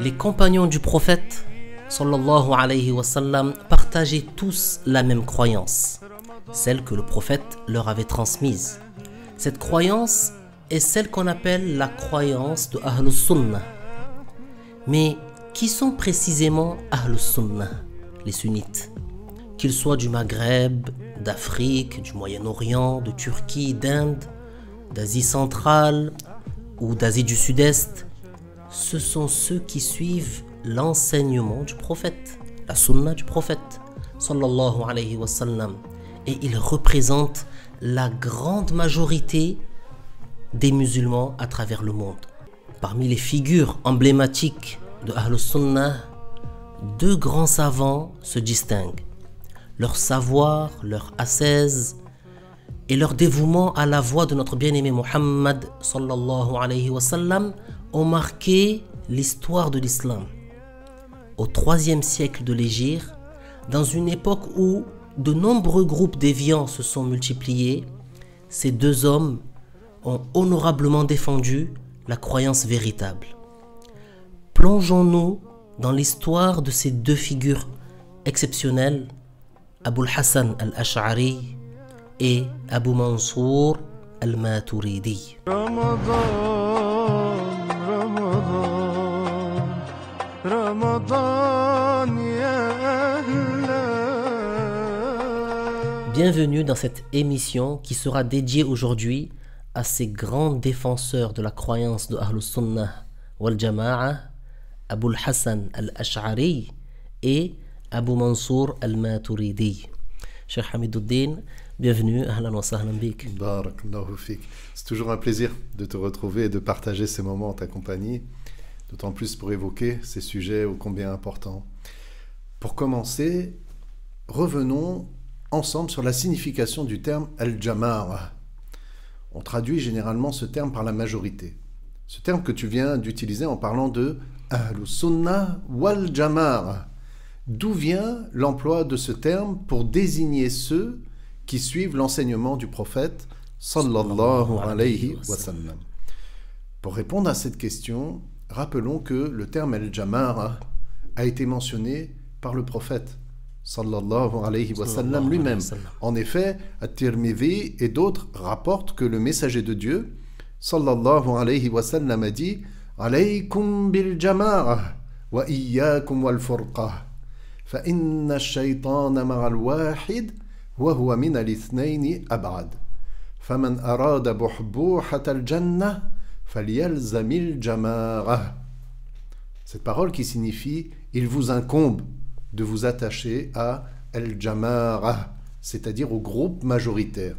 Les compagnons du prophète sallallahu alayhi wa sallam partageaient tous la même croyance, celle que le prophète leur avait transmise. Cette croyance est celle qu'on appelle la croyance de Ahlus Sunnah. Mais qui sont précisément Ahlus Sunnah, les sunnites? Qu'ils soient du Maghreb, d'Afrique, du Moyen-Orient, de Turquie, d'Inde, d'Asie centrale ou d'Asie du Sud-Est, ce sont ceux qui suivent l'enseignement du prophète, la sunna du prophète sallallahu alayhi wa sallam, et ils représentent la grande majorité des musulmans à travers le monde. Parmi les figures emblématiques de Ahlus Sunnah, deux grands savants se distinguent. Leur savoir, leur ascèse et leur dévouement à la voie de notre bien-aimé Muhammad sallallahu alayhi wa sallam ont marqué l'histoire de l'islam. Au IIIe siècle de l'Hégire, dans une époque où de nombreux groupes déviants se sont multipliés, ces deux hommes ont honorablement défendu la croyance véritable. Plongeons-nous dans l'histoire de ces deux figures exceptionnelles, Abul Hassan al-Ash'ari et Abu Mansour al-Maturidi. Bienvenue dans cette émission qui sera dédiée aujourd'hui à ces grands défenseurs de la croyance de Ahlus Sunnah wal Jama'a, Abul Hassan al-Ash'ari et Abu Mansour al-Maturidi. Cheikh Hamiduddin, bienvenue, ahlan wa sahlan bik. Barakallahu fik. C'est toujours un plaisir de te retrouver et de partager ces moments en ta compagnie, d'autant plus pour évoquer ces sujets ô combien importants. Pour commencer, revenons ensemble sur la signification du terme al-Jama'a. On traduit généralement ce terme par la majorité. Ce terme que tu viens d'utiliser en parlant de Ahlus Sunnah wal Jama'a. D'où vient l'emploi de ce terme pour désigner ceux qui suivent l'enseignement du prophète sallallahu alayhi wa sallam? Pour répondre à cette question, rappelons que le terme al-Jama'a a été mentionné par le prophète sallallahu alayhi wa sallam lui-même. En effet, At-Tirmidhi et d'autres rapportent que le messager de Dieu sallallahu alayhi wa sallam a dit alaykum bil jama'a wa iyyakum wal furqa fa inna ash-shaytana ma'a al-wahid wa huwa min al-ithnayn ab'ad faman arada buhbuhat al-jannah falyalzamil jama'a. Cette parole qui signifie il vous incombe de vous attacher à al-jama'a, c'est-à-dire au groupe majoritaire.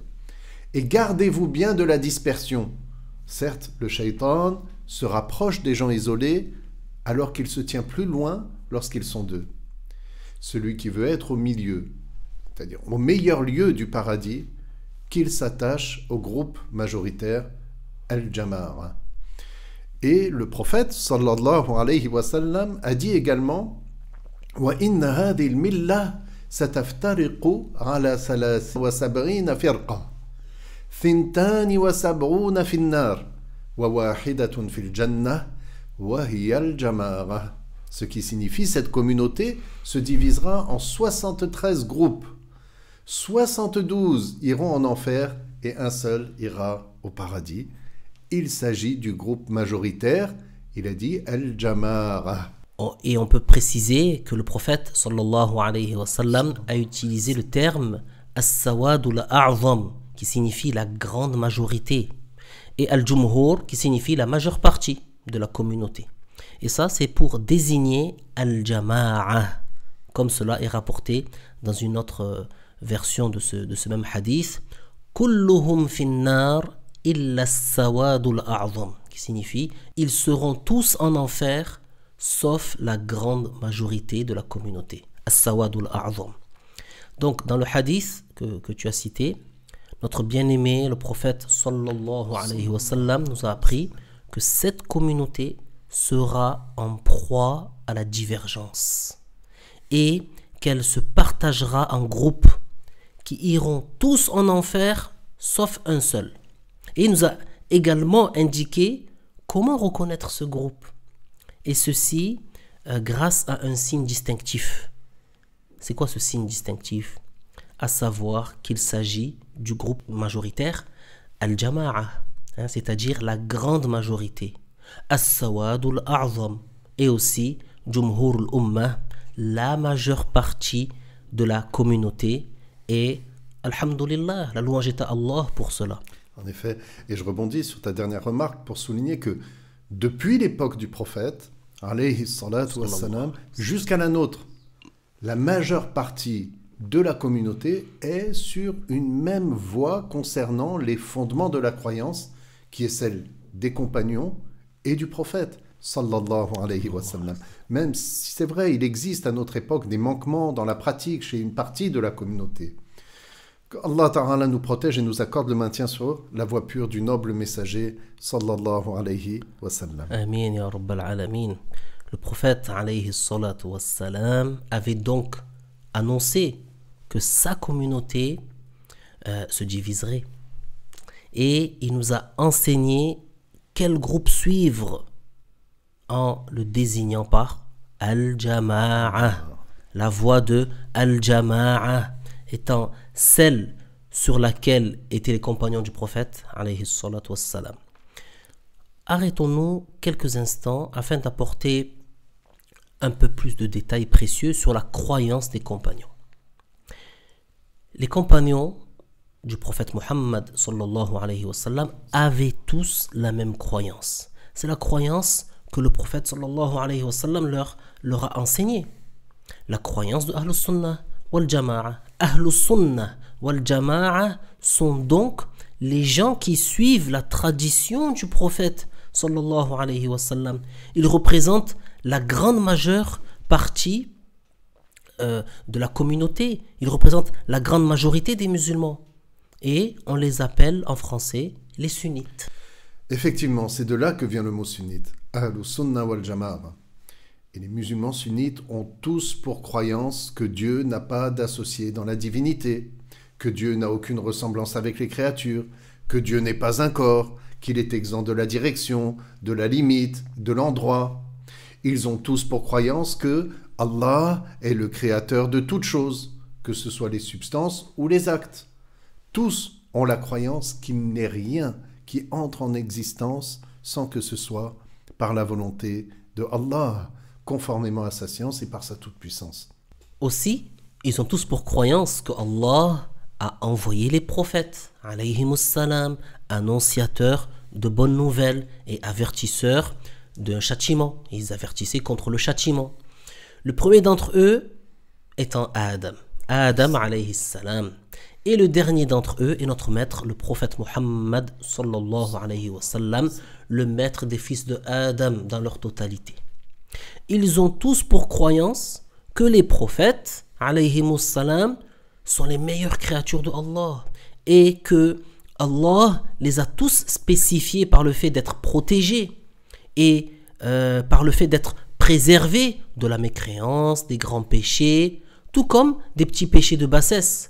Et gardez-vous bien de la dispersion. Certes, le shaitan se rapproche des gens isolés alors qu'il se tient plus loin lorsqu'ils sont deux. Celui qui veut être au milieu, c'est-à-dire au meilleur lieu du paradis, qu'il s'attache au groupe majoritaire al-jama'a. Et le prophète sallallahu alayhi wa sallam a dit également وَإِنَّ هَذِهِ الْمِلَّةِ سَتَفْتَرِقُ عَلَى 73 فِرْقَةً 72 في النار وواحدة في الجنة وهي الجماعة. Ce qui signifie cette communauté se divisera en 73 groupes. 72 iront en enfer et un seul ira au paradis. Il s'agit du groupe majoritaire, il a dit al-Jama'a. Et on peut préciser que le prophète sallallahu alayhi wa sallam a utilisé le terme as-sawadul a'zam, qui signifie la grande majorité, et al-jumhur, qui signifie la majeure partie de la communauté. Et ça, c'est pour désigner al-jama'a, comme cela est rapporté dans une autre version de ce même hadith, kulluhum finnar illa as-sawadul a'zam, qui signifie ils seront tous en enfer sauf la grande majorité de la communauté, as-sawadul a'zam. Donc dans le hadith que tu as cité, notre bien-aimé, le prophète sallallahu alayhi wa sallam, nous a appris que cette communauté sera en proie à la divergence et qu'elle se partagera en groupes qui iront tous en enfer sauf un seul. Et il nous a également indiqué comment reconnaître ce groupe. Et ceci grâce à un signe distinctif. C'est quoi ce signe distinctif? À savoir qu'il s'agit du groupe majoritaire, al-jama'a, c'est-à-dire la grande majorité, as-sawadul a'zam, et aussi jumhurul ummah, la majeure partie de la communauté, et alhamdulillah, la louange est à Allah pour cela. En effet, et je rebondis sur ta dernière remarque pour souligner que depuis l'époque du prophète, alayhi salatu wassalam, jusqu'à la nôtre, la majeure partie de la communauté est sur une même voie concernant les fondements de la croyance, qui est celle des compagnons et du prophète, sallallahu alayhi wa sallam. Même si c'est vrai, il existe à notre époque des manquements dans la pratique chez une partie de la communauté. Allah Ta'ala nous protège et nous accorde le maintien sur la voie pure du noble messager, sallallahu alayhi wa sallam. Amin ya rabbal alamin. Le prophète alayhi salatu wassalam avait donc annoncé que sa communauté se diviserait. Et il nous a enseigné quel groupe suivre en le désignant par Al-Jama'a. La voie de Al-Jama'a étant celle sur laquelle étaient les compagnons du prophète alayhi salatu wassalam. Arrêtons-nous quelques instants afin d'apporter un peu plus de détails précieux sur la croyance des compagnons. Les compagnons du prophète Muhammad sallallahu alayhi wa sallam avaient tous la même croyance. C'est la croyance que le prophète sallallahu alayhi wa sallam leur a enseignée. La croyance de Ahlus Sunnah wal Jama'a. Ahlus Sunnah wal Jama'a sont donc les gens qui suivent la tradition du prophète sallallahu alayhi wa sallam. Ils représentent la grande majeure partie de la communauté. Ils représentent la grande majorité des musulmans. Et on les appelle en français les sunnites. Effectivement, c'est de là que vient le mot sunnite. Ahlus Sunnah wal Jama'a. Et les musulmans sunnites ont tous pour croyance que Dieu n'a pas d'associé dans la divinité, que Dieu n'a aucune ressemblance avec les créatures, que Dieu n'est pas un corps, qu'il est exempt de la direction, de la limite, de l'endroit. Ils ont tous pour croyance que Allah est le créateur de toutes choses, que ce soit les substances ou les actes. Tous ont la croyance qu'il n'est rien qui entre en existence sans que ce soit par la volonté de Allah, conformément à sa science et par sa toute-puissance. Aussi, ils ont tous pour croyance que Allah a envoyé les prophètes, alayhimus salam, annonciateurs de bonnes nouvelles et avertisseurs d'un châtiment. Ils avertissaient contre le châtiment. Le premier d'entre eux étant Adam alayhi salam. Et le dernier d'entre eux est notre maître, le prophète Muhammad sallallahu alayhi wa sallam, le maître des fils de Adam dans leur totalité. Ils ont tous pour croyance que les prophètes alayhimus salam sont les meilleures créatures de Allah et que Allah les a tous spécifiés par le fait d'être protégés et par le fait d'être préservés de la mécréance, des grands péchés, tout comme des petits péchés de bassesse,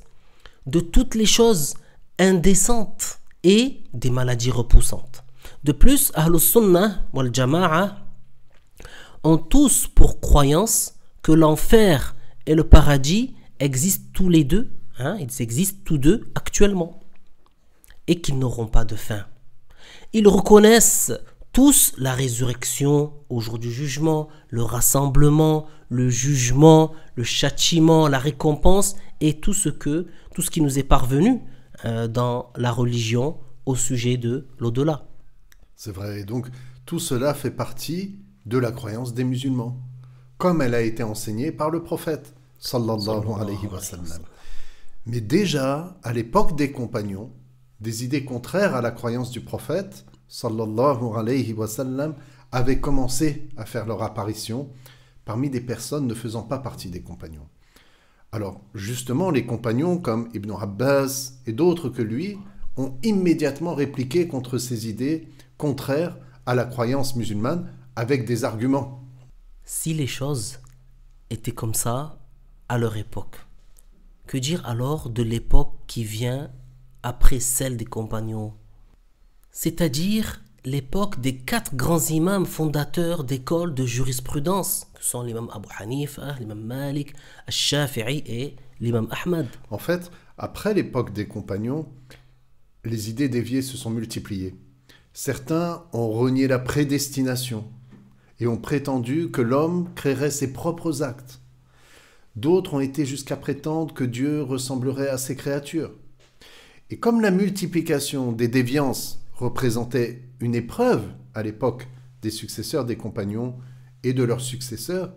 de toutes les choses indécentes et des maladies repoussantes. De plus, Ahlus Sunnah wal Jama'a ont tous pour croyance que l'enfer et le paradis existent tous les deux, ils existent tous deux actuellement, et qu'ils n'auront pas de fin. Ils reconnaissent tous la résurrection au jour du jugement, le rassemblement, le jugement, le châtiment, la récompense et tout ce qui nous est parvenu dans la religion au sujet de l'au-delà. C'est vrai, et donc tout cela fait partie de la croyance des musulmans, comme elle a été enseignée par le prophète, sallallahu alayhi wa sallam. Mais déjà, à l'époque des compagnons, des idées contraires à la croyance du prophète, sallallahu alayhi wa sallam, avaient commencé à faire leur apparition parmi des personnes ne faisant pas partie des compagnons. Alors, justement, les compagnons comme Ibn Abbas et d'autres que lui ont immédiatement répliqué contre ces idées contraires à la croyance musulmane avec des arguments. Si les choses étaient comme ça à leur époque, que dire alors de l'époque qui vient après celle des compagnons? c'est-à-dire l'époque des 4 grands imams fondateurs d'écoles de jurisprudence, que sont l'imam Abu Hanifa, l'imam Malik, al-Shafi'i et l'imam Ahmad. En fait, après l'époque des compagnons, les idées déviées se sont multipliées. Certains ont renié la prédestination et ont prétendu que l'homme créerait ses propres actes. D'autres ont été jusqu'à prétendre que Dieu ressemblerait à ses créatures. Et comme la multiplication des déviances représentait une épreuve à l'époque des successeurs des compagnons et de leurs successeurs,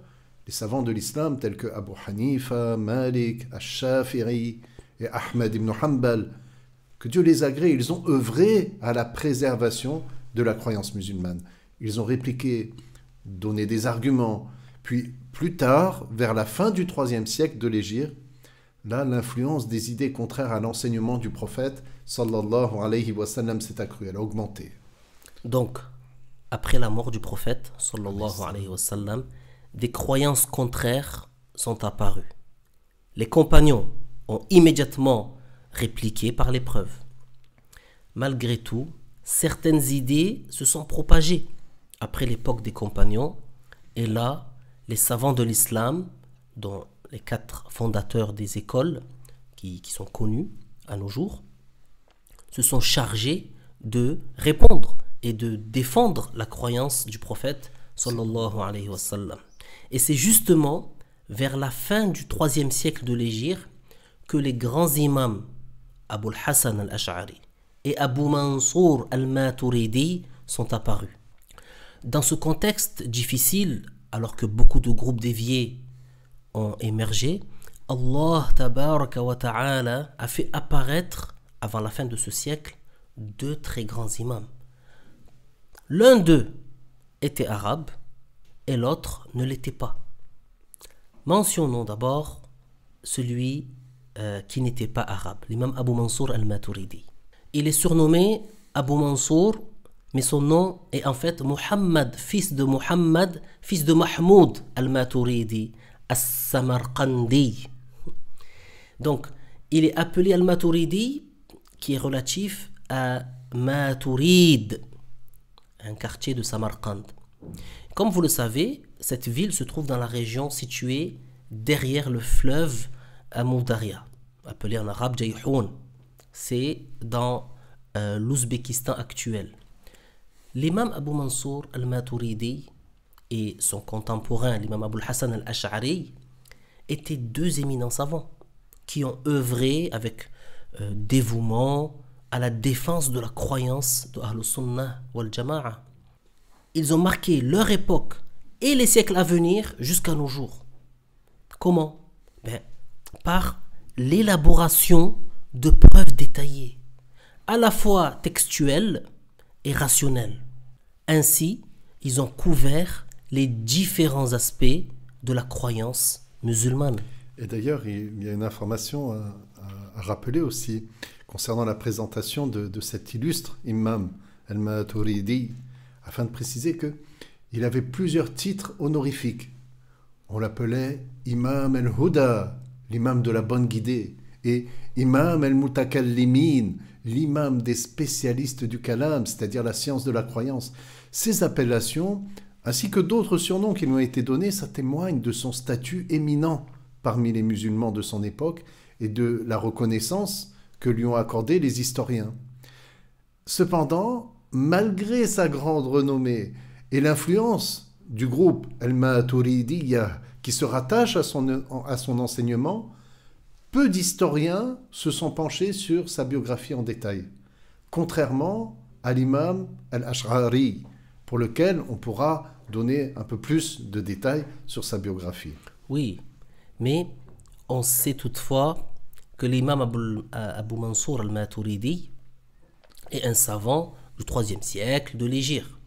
les savants de l'islam tels que Abu Hanifa, Malik, al-Shafi'i et Ahmad ibn Hanbal, que Dieu les agrée, ils ont œuvré à la préservation de la croyance musulmane. Ils ont répliqué, donné des arguments, puis plus tard, vers la fin du IIIe siècle de l'Hégire, là, l'influence des idées contraires à l'enseignement du prophète, sallallahu alayhi wa sallam, s'est accrue, elle a augmenté. Donc, après la mort du prophète, sallallahu alayhi wa sallam, des croyances contraires sont apparues. Les compagnons ont immédiatement répliqué par l'épreuve. Malgré tout, certaines idées se sont propagées après l'époque des compagnons, et là, les savants de l'islam, dont les 4 fondateurs des écoles qui sont connus à nos jours, se sont chargés de répondre et de défendre la croyance du prophète sallallahu alayhi wa sallam. Et c'est justement vers la fin du IIIe siècle de l'Hégire que les grands imams Abu al-Hasan al-Ash'ari et Abu Mansour al-Maturidi sont apparus. Dans ce contexte difficile, alors que beaucoup de groupes déviés ont émergé, Allah tabaraka wa ta'ala a fait apparaître, avant la fin de ce siècle, 2 très grands imams. L'un d'eux était arabe et l'autre ne l'était pas. Mentionnons d'abord celui qui n'était pas arabe, l'imam Abu Mansour al-Maturidi. Il est surnommé Abu Mansour, mais son nom est en fait Muhammad, fils de Mahmoud al-Maturidi, as-Samarqandi. Donc, il est appelé al-Maturidi, qui est relatif à Maturid, un quartier de Samarqand. Comme vous le savez, cette ville se trouve dans la région située derrière le fleuve Amoudaria, appelé en arabe Jayhoun. C'est dans l'Ouzbékistan actuel. L'imam Abu Mansour al-Maturidi et son contemporain, l'imam Abu al-Hasan al-Ash'ari, étaient 2 éminents savants qui ont œuvré avec dévouement à la défense de la croyance de Ahlus Sunnah wal Jama'a. Ils ont marqué leur époque et les siècles à venir jusqu'à nos jours. Comment? Par l'élaboration de preuves détaillées, à la fois textuelles et rationnelles. Ainsi, ils ont couvert les différents aspects de la croyance musulmane. Et d'ailleurs, il y a une information à rappeler aussi concernant la présentation de cet illustre imam al-Maturidi, afin de préciser qu'il avait plusieurs titres honorifiques. On l'appelait Imam al-Huda, l'imam de la bonne guidée, et Imam al-Mutakallimin, l'imam des spécialistes du kalam, c'est-à-dire la science de la croyance. Ces appellations, ainsi que d'autres surnoms qui lui ont été donnés, ça témoigne de son statut éminent parmi les musulmans de son époque et de la reconnaissance que lui ont accordé les historiens. Cependant, malgré sa grande renommée et l'influence du groupe al-Maturidiyya qui se rattache à son enseignement, peu d'historiens se sont penchés sur sa biographie en détail, contrairement à l'imam al-Ash'ari, pour lequel on pourra donner un peu plus de détails sur sa biographie. Oui, mais on sait toutefois que l'imam Abu Mansour al-Maturidi est un savant du IIIe siècle de l'Hégire.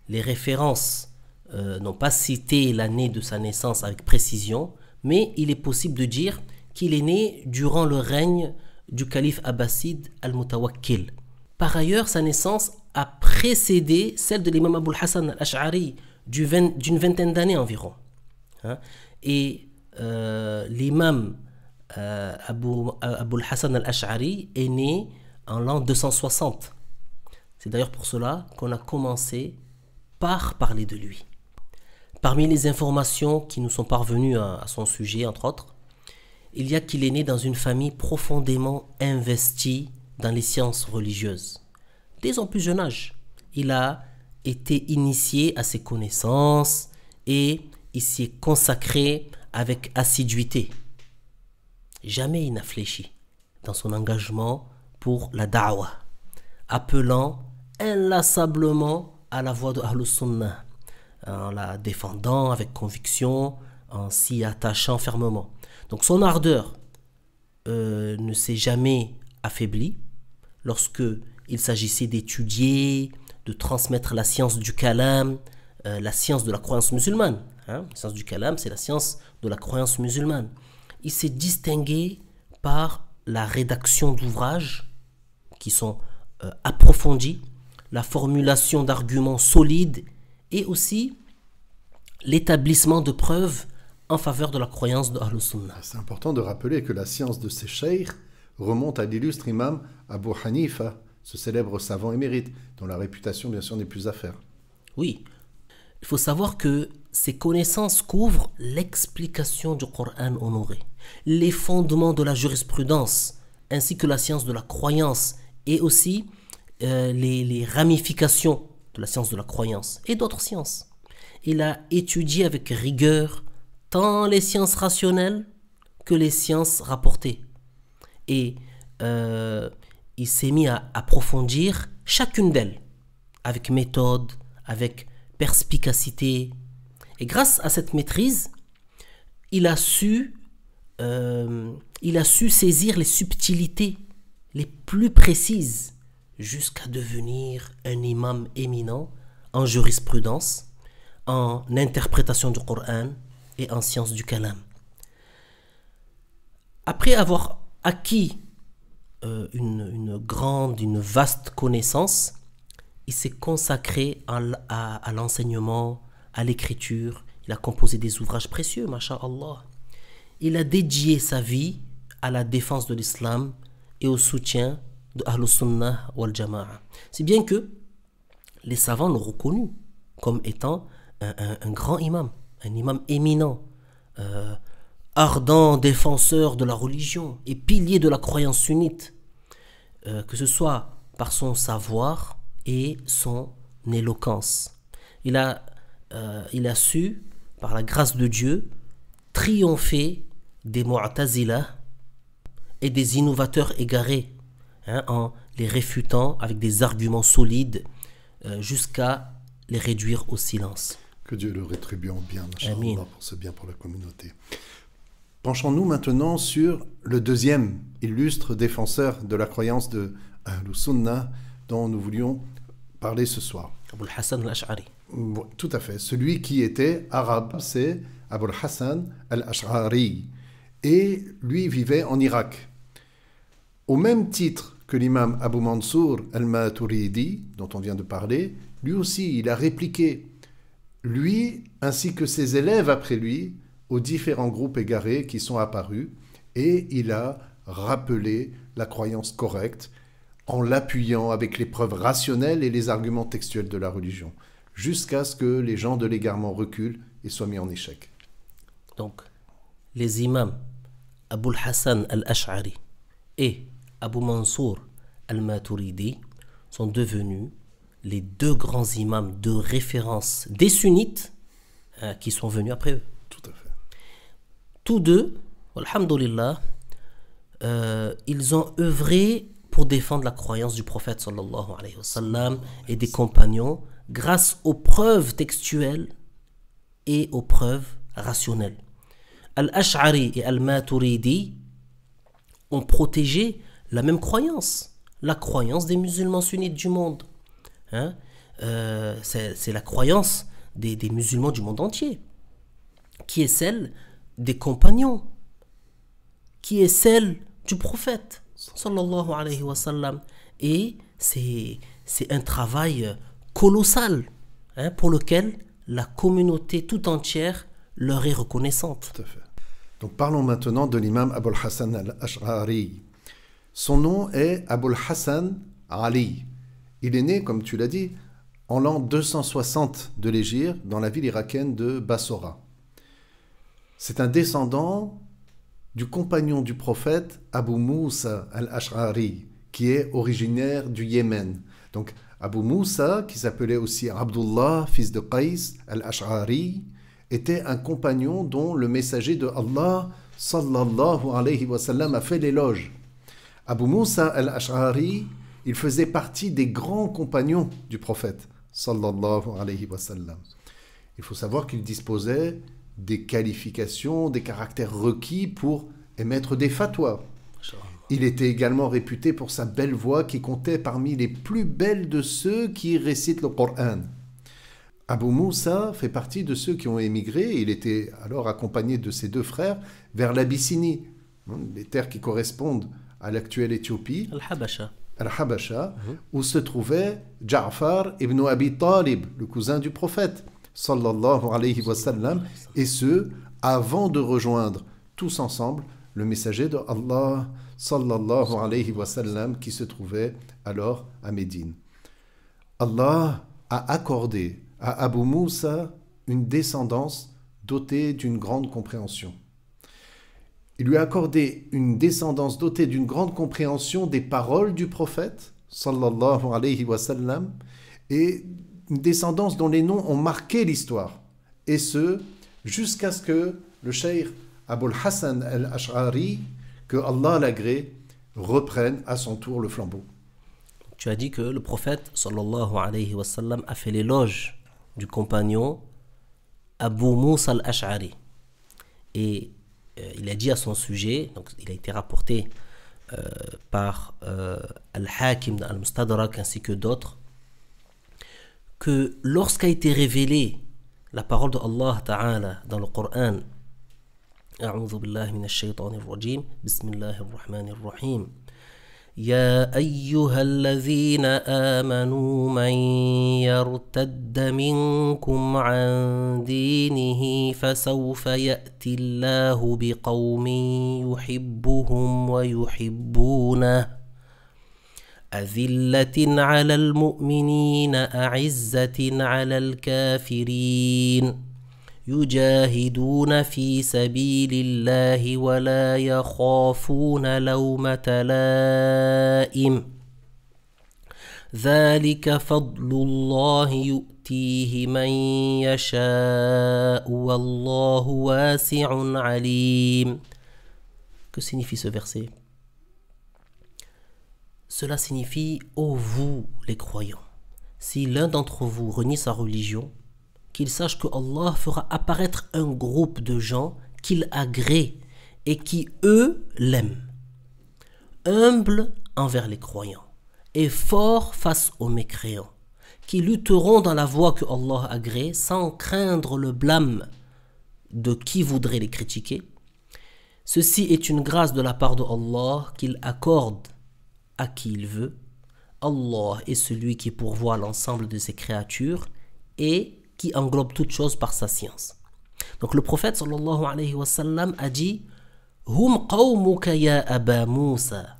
Les références n'ont pas cité l'année de sa naissance avec précision, mais il est possible de dire qu'il est né durant le règne du calife abbasside al-Mutawakkil. Par ailleurs, sa naissance a précédé celle de l'imam Abu al-Hasan al-Ash'ari d'une vingtaine d'années environ. Et l'imam Abu al-Hasan al-Ash'ari est né en l'an 260. C'est d'ailleurs pour cela qu'on a commencé par parler de lui. Parmi les informations qui nous sont parvenues à son sujet, entre autres, il y a qu'il est né dans une famille profondément investie dans les sciences religieuses. Dès son plus jeune âge, il a été initié à ses connaissances et il s'y est consacré avec assiduité. Jamais il n'a fléchi dans son engagement pour la da'wah, appelant inlassablement à la voie de Ahlus Sunnah, en la défendant avec conviction, en s'y attachant fermement. Donc son ardeur ne s'est jamais affaiblie lorsque il s'agissait d'étudier, de transmettre la science du kalam, la science de la croyance musulmane. La science du kalam, c'est la science de la croyance musulmane. Il s'est distingué par la rédaction d'ouvrages qui sont approfondis, la formulation d'arguments solides et aussi l'établissement de preuves en faveur de la croyance de Ahlus Sunnah. C'est important de rappeler que la science de ces cheikh remonte à l'illustre imam Abu Hanifa, ce célèbre savant émérite, dont la réputation bien sûr n'est plus à faire. Oui, il faut savoir que ces connaissances couvrent l'explication du Coran honoré, les fondements de la jurisprudence, ainsi que la science de la croyance, et aussi les ramifications de la science de la croyance et d'autres sciences. Il a étudié avec rigueur tant les sciences rationnelles que les sciences rapportées. Et il s'est mis à approfondir chacune d'elles, avec méthode, avec perspicacité. Et grâce à cette maîtrise, il a su saisir les subtilités les plus précises jusqu'à devenir un imam éminent en jurisprudence, en interprétation du Coran et en sciences du kalam. Après avoir acquis une vaste connaissance, il s'est consacré à l'enseignement, à l'écriture. Il a composé des ouvrages précieux, masha'Allah. Il a dédié sa vie à la défense de l'islam et au soutien de Ahlus Sunnah wal Jama'a. Si bien que les savants l'ont reconnu comme étant un grand imam, un imam éminent, ardent défenseur de la religion et pilier de la croyance sunnite, que ce soit par son savoir et son éloquence. Il a su, par la grâce de Dieu, triompher des Mu'tazila et des innovateurs égarés, en les réfutant avec des arguments solides jusqu'à les réduire au silence. Que Dieu le rétribue en bien, Inch'Allah, pour ce bien pour la communauté. Penchons-nous maintenant sur le deuxième illustre défenseur de la croyance de Ahlus Sunnah dont nous voulions parler ce soir. Abul Hassan al-Ash'ari. Tout à fait. Celui qui était arabe, c'est Abul Hassan al-Ash'ari. Et lui vivait en Irak. Au même titre que l'imam Abu Mansour al-Maturidi, dont on vient de parler, lui aussi, il a répliqué, lui ainsi que ses élèves après lui, aux différents groupes égarés qui sont apparus, et il a rappelé la croyance correcte en l'appuyant avec les preuves rationnelles et les arguments textuels de la religion, jusqu'à ce que les gens de l'égarement reculent et soient mis en échec. Donc, les imams Abul Hassan al-Ash'ari et Abu Mansour al-Maturidi sont devenus les deux grands imams de référence des sunnites qui sont venus après eux. Tout à fait. Tous deux, alhamdoulilah, ils ont œuvré pour défendre la croyance du prophète sallallahu alayhi wa sallam et des compagnons grâce aux preuves textuelles et aux preuves rationnelles. Al-Ash'ari et Al-Maturidi ont protégé la même croyance, la croyance des musulmans sunnites du monde. C'est la croyance des musulmans du monde entier, qui est celle des compagnons, qui est celle du prophète sallallahu alayhi wa sallam. Et c'est un travail colossal pour lequel la communauté tout entière leur est reconnaissante. Tout à fait. Donc parlons maintenant de l'imam Abul Hassan al-Ash'ari. Son nom est Abul Hassan Ali Il est né, comme tu l'as dit, en l'an 260 de l'Hégire, dans la ville irakienne de Bassora. C'est un descendant du compagnon du prophète Abu Moussa al-Ash'ari, qui est originaire du Yémen. Donc Abu Moussa, qui s'appelait aussi Abdullah, fils de Qais al-Ash'ari, était un compagnon dont le messager de Allah sallallahu alayhi wa sallam a fait l'éloge. Abu Moussa al-Ash'ari, il faisait partie des grands compagnons du prophète sallallahu alayhi wa sallam. Il faut savoir qu'il disposait des qualifications, des caractères requis pour émettre des fatwas. Il était également réputé pour sa belle voix qui comptait parmi les plus belles de ceux qui récitent le Coran. Abu Moussa fait partie de ceux qui ont émigré. Il était alors accompagné de ses deux frères vers l'Abyssinie, les terres qui correspondent à l'actuelle Éthiopie, Al-Habasha, où se trouvait Ja'far ibn Abi Talib, le cousin du prophète, sallallahu alayhi wa sallam, et ce, avant de rejoindre tous ensemble le messager de Allah, sallallahu alayhi wa sallam, qui se trouvait alors à Médine. Allah a accordé à Abu Moussa une descendance dotée d'une grande compréhension. Il lui a accordé une descendance dotée d'une grande compréhension des paroles du prophète, sallallahu alayhi wa sallam, et une descendance dont les noms ont marqué l'histoire. Et ce, jusqu'à ce que le cheikh Abul Hassan al-Ash'ari, que Allah l'agrée, reprenne à son tour le flambeau. Tu as dit que le prophète sallallahu alayhi wa sallam a fait l'éloge du compagnon Abu Moussa al-Ash'ari. Et il a dit à son sujet, donc il a été rapporté par Al-Hakim al-Mustadrak ainsi que d'autres, que lorsqu'a été révélée la parole de Allah Ta'ala dans le Coran, A'udhu billahi minash shaytanir rajim, Bismillahir rahmanir rahim, يا أيها الذين آمنوا من يرتد منكم عن دينه فسوف يأتي الله بقوم يحبهم ويحبونه أذلة على المؤمنين أعزة على الكافرين يجاهدون في سبيل الله ولا يخافون لومة لائم ذلك فضل الله يؤتيه من يشاء والله واسع عليم. Que signifie ce verset? Cela signifie, ô vous les croyants, si l'un d'entre vous renie sa religion, qu'il sache que Allah fera apparaître un groupe de gens qu'il agrée et qui, eux, l'aiment. Humbles envers les croyants et forts face aux mécréants, qui lutteront dans la voie que Allah agrée sans craindre le blâme de qui voudrait les critiquer. Ceci est une grâce de la part de Allah qu'il accorde à qui il veut. Allah est celui qui pourvoit l'ensemble de ses créatures et qui englobe toute chose par sa science. Donc le prophète sallallahu alayhi wa sallam a dit Hum qawmuka ya Aba Moussa.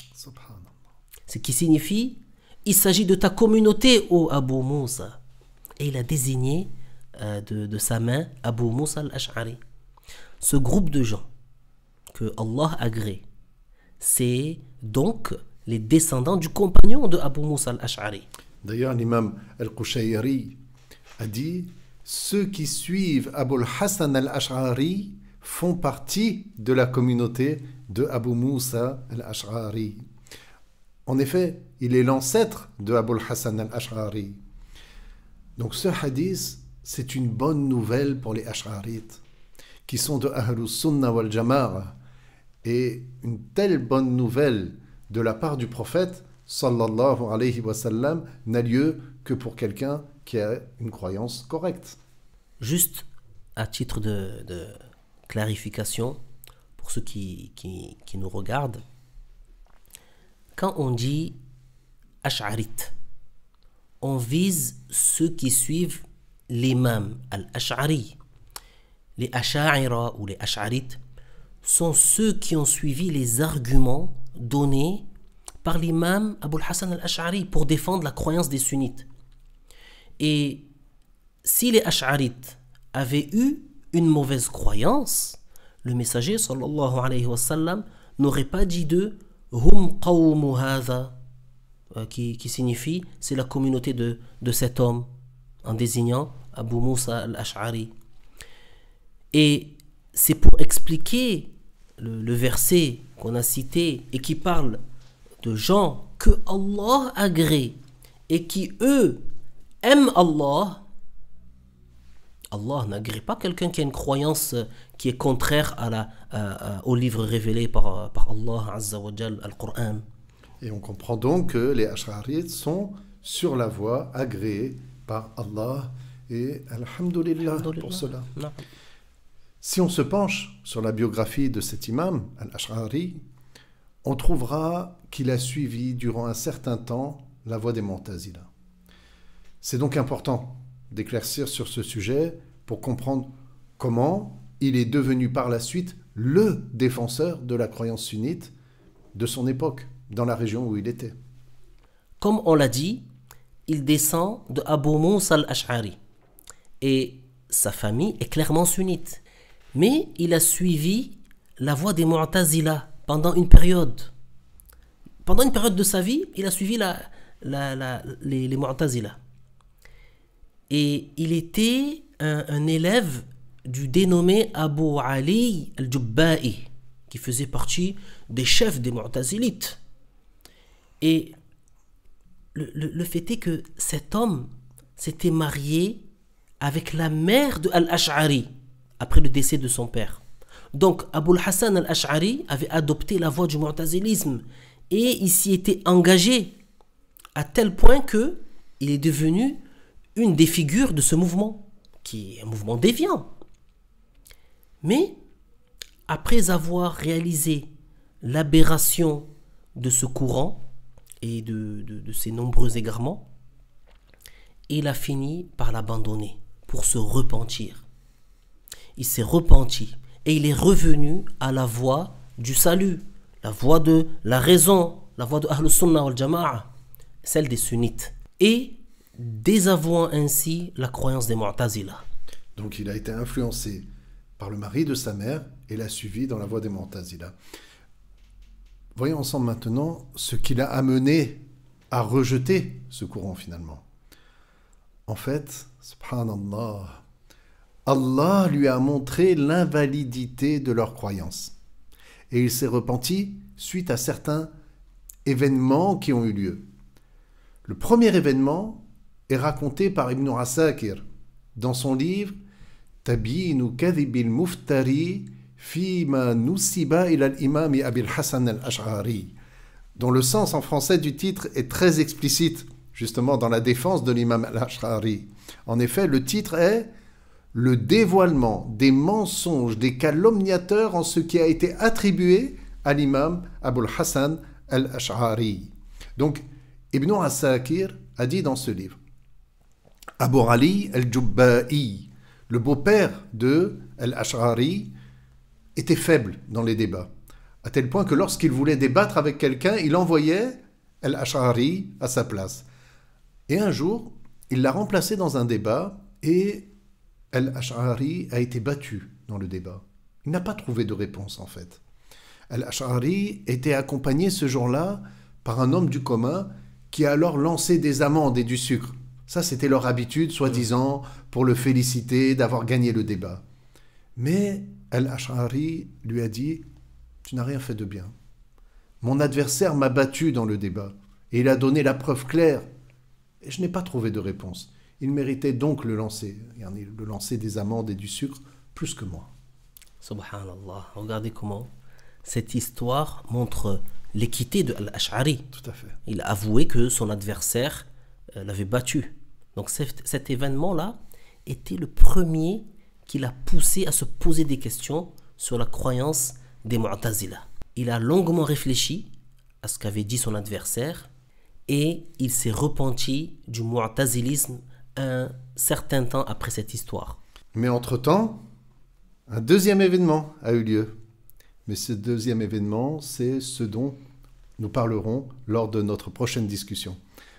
Ce qui signifie il s'agit de ta communauté, ô Abu Moussa. Et il a désigné de sa main Abu Moussa al-Ash'ari. Ce groupe de gens que Allah agrée, c'est donc les descendants du compagnon de Abu Moussa al-Ash'ari. D'ailleurs, l'imam al-Qushayri a dit ceux qui suivent Abul Hassan al-Ash'ari font partie de la communauté de Abu Moussa al-Ash'ari. En effet, il est l'ancêtre de Abul Hassan al-Ash'ari. Donc ce hadith, c'est une bonne nouvelle pour les Ash'arites, qui sont de Ahlus Sunnah wal Jama'a, et une telle bonne nouvelle de la part du prophète sallallahu alayhi wa sallam n'a lieu que pour quelqu'un qui a une croyance correcte. Juste à titre de clarification, pour ceux qui nous regardent, quand on dit Ash'arite, on vise ceux qui suivent l'imam al-Ash'ari. Les Ash'aira ou les Ash'arites sont ceux qui ont suivi les arguments donnés par l'imam Abu al-Hassan al-Ash'ari pour défendre la croyance des sunnites. Et si les Ash'arites avaient eu une mauvaise croyance, le messager sallallahu alayhi wa sallam n'aurait pas dit d'eux hum qawmu hadha, qui signifie c'est la communauté de cet homme, en désignant Abu Musa al-Ash'ari. Et c'est pour expliquer le verset qu'on a cité et qui parle de gens que Allah agrée et qui eux aiment Allah. Allah n'agrée pas quelqu'un qui a une croyance qui est contraire au livre révélé par Allah Azza wa Jal, Al-Qur'an. Et on comprend donc que les Ash'arites sont sur la voie agréée par Allah et alhamdulillah pour cela. Non. Si on se penche sur la biographie de cet imam, Al-Ash'ari, on trouvera qu'il a suivi durant un certain temps la voie des Mu'tazila. C'est donc important d'éclaircir sur ce sujet pour comprendre comment il est devenu par la suite le défenseur de la croyance sunnite de son époque, dans la région où il était. Comme on l'a dit, il descend de Abu Musa al-Ash'ari et sa famille est clairement sunnite. Mais il a suivi la voie des Mu'tazila pendant une période. Pendant une période de sa vie, il a suivi les Mu'tazila. Et il était un élève du dénommé Abu Ali al-Jubba'i, qui faisait partie des chefs des Mu'tazilites. Et le fait est que cet homme s'était marié avec la mère de Al-Ash'ari après le décès de son père. Donc Abu al-Hassan al-Ash'ari avait adopté la voie du mu'tazilisme et il s'y était engagé à tel point que il est devenu une des figures de ce mouvement, qui est un mouvement déviant. Mais après avoir réalisé l'aberration de ce courant et de ses nombreux égarements, il a fini par l'abandonner pour se repentir. Il s'est repenti et il est revenu à la voie du salut, la voie de la raison, la voie de Ahlus Sunnah wal Jama'a, celle des sunnites, et désavouant ainsi la croyance des Mu'tazila. Donc il a été influencé par le mari de sa mère et l'a suivi dans la voie des Mu'tazila. Voyons ensemble maintenant ce qui l'a amené à rejeter ce courant finalement. En fait, subhanallah, Allah lui a montré l'invalidité de leur croyance. Et il s'est repenti suite à certains événements qui ont eu lieu. Le premier événement est raconté par Ibn Asakir dans son livre Tabinu Kadhibil Muftari Fima Nusiba ila al-Imam Abi al-Hassan al-Ash'ari, dont le sens en français du titre est très explicite, justement dans la défense de l'imam al-Ash'ari. En effet, le titre est le dévoilement des mensonges des calomniateurs en ce qui a été attribué à l'imam Abu al-Hassan al-Ash'ari. Donc, Ibn Asakir a dit dans ce livre, Abu Ali al-Jubba'i, le beau-père de al-Ash'ari, était faible dans les débats, à tel point que lorsqu'il voulait débattre avec quelqu'un, il envoyait al-Ash'ari à sa place. Et un jour, il l'a remplacé dans un débat et al-Ash'ari a été battu dans le débat. Il n'a pas trouvé de réponse en fait. Al-Ash'ari était accompagné ce jour-là par un homme du commun qui a alors lancé des amandes et du sucre. Ça, c'était leur habitude, soi-disant, pour le féliciter d'avoir gagné le débat. Mais al-Ash'ari lui a dit « Tu n'as rien fait de bien. Mon adversaire m'a battu dans le débat et il a donné la preuve claire. Et je n'ai pas trouvé de réponse. Il méritait donc le lancer des amandes et du sucre plus que moi. » Subhanallah, regardez comment cette histoire montre l'équité de Al-Ash'ari. Tout à fait. Il a avoué que son adversaire l'avait battu. Donc cet événement-là était le premier qui l'a poussé à se poser des questions sur la croyance des Mu'tazila. Il a longuement réfléchi à ce qu'avait dit son adversaire et il s'est repenti du mu'tazilisme un certain temps après cette histoire. Mais entre-temps, un deuxième événement a eu lieu. Mais ce deuxième événement, c'est ce dont nous parlerons lors de notre prochaine discussion.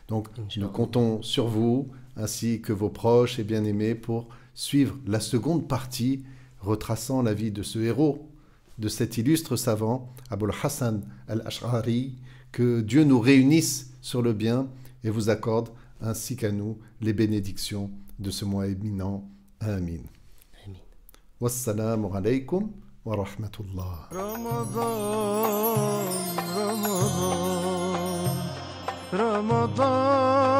Donc, nous comptons sur vous, ainsi que vos proches et bien-aimés, pour suivre la seconde partie retraçant la vie de ce héros, de cet illustre savant, Abul Hassan al-Ash'ari, que Dieu nous réunisse sur le bien et vous accorde, ainsi qu'à nous, les bénédictions de ce mois éminent. Amin. Amin. Wassalamu alaykum wa rahmatullah. Ramadan